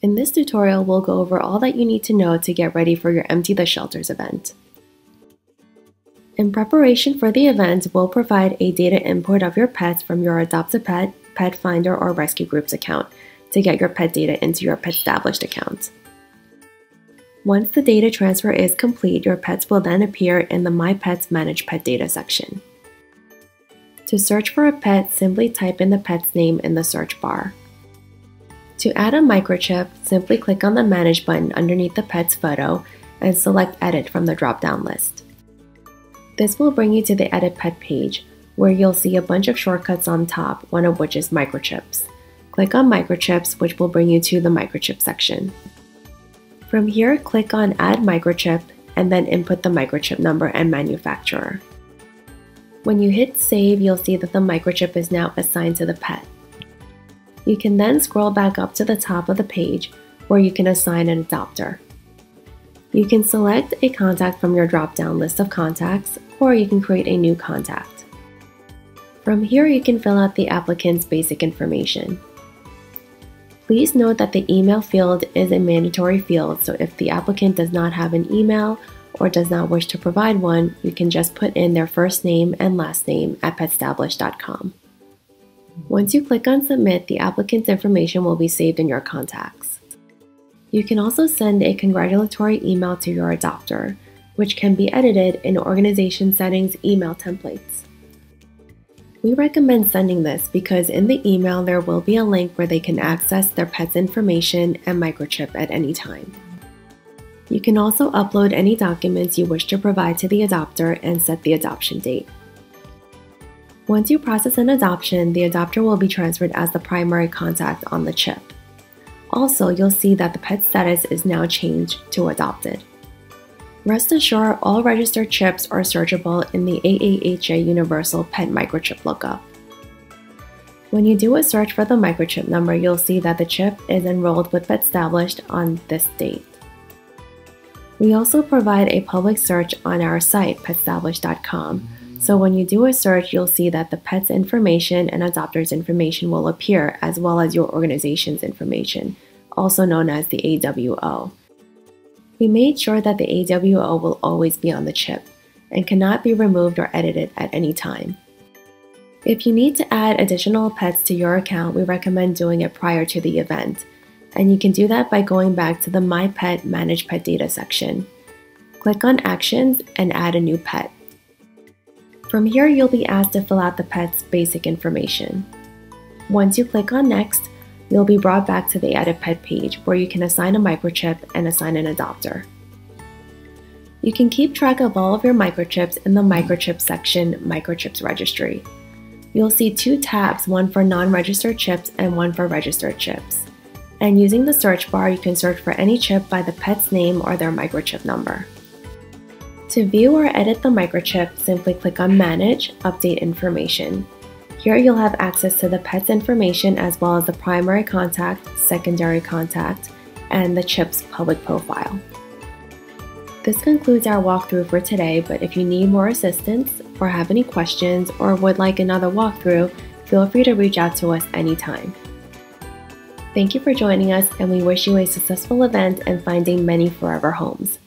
In this tutorial, we'll go over all that you need to know to get ready for your Empty the Shelters event. In preparation for the event, we'll provide a data input of your pets from your Adopt-a-Pet, Pet Finder, or Rescue Groups account to get your pet data into your Petstablished account. Once the data transfer is complete, your pets will then appear in the My Pets Manage Pet Data section. To search for a pet, simply type in the pet's name in the search bar. To add a microchip, simply click on the Manage button underneath the pet's photo and select Edit from the drop-down list. This will bring you to the Edit Pet page, where you'll see a bunch of shortcuts on top, one of which is microchips. Click on Microchips, which will bring you to the Microchip section. From here, click on Add Microchip and then input the microchip number and manufacturer. When you hit Save, you'll see that the microchip is now assigned to the pet. You can then scroll back up to the top of the page where you can assign an adopter. You can select a contact from your drop-down list of contacts, or you can create a new contact. From here, you can fill out the applicant's basic information. Please note that the email field is a mandatory field, so if the applicant does not have an email or does not wish to provide one, you can just put in their first name and last name at petstablished.com. Once you click on Submit, the applicant's information will be saved in your contacts. You can also send a congratulatory email to your adopter, which can be edited in Organization Settings email templates. We recommend sending this because in the email there will be a link where they can access their pet's information and microchip at any time. You can also upload any documents you wish to provide to the adopter and set the adoption date. Once you process an adoption, the adopter will be transferred as the primary contact on the chip. Also, you'll see that the pet status is now changed to adopted. Rest assured, all registered chips are searchable in the AAHA Universal Pet Microchip Lookup. When you do a search for the microchip number, you'll see that the chip is enrolled with Petstablished on this date. We also provide a public search on our site, petstablished.com, so when you do a search, you'll see that the pet's information and adopter's information will appear, as well as your organization's information, also known as the AWO. We made sure that the AWO will always be on the chip and cannot be removed or edited at any time. If you need to add additional pets to your account, we recommend doing it prior to the event, and you can do that by going back to the My Pet Manage Pet Data section. Click on Actions and add a new pet. From here, you'll be asked to fill out the pet's basic information. Once you click on Next, you'll be brought back to the Edit Pet page where you can assign a microchip and assign an adopter. You can keep track of all of your microchips in the Microchip section, Microchip Registry. You'll see two tabs, one for non-registered chips and one for registered chips. And using the search bar, you can search for any chip by the pet's name or their microchip number. To view or edit the microchip, simply click on Manage, Update Information. Here you'll have access to the pet's information as well as the primary contact, secondary contact, and the chip's public profile. This concludes our walkthrough for today, but if you need more assistance or have any questions or would like another walkthrough, feel free to reach out to us anytime. Thank you for joining us, and we wish you a successful event and finding many forever homes.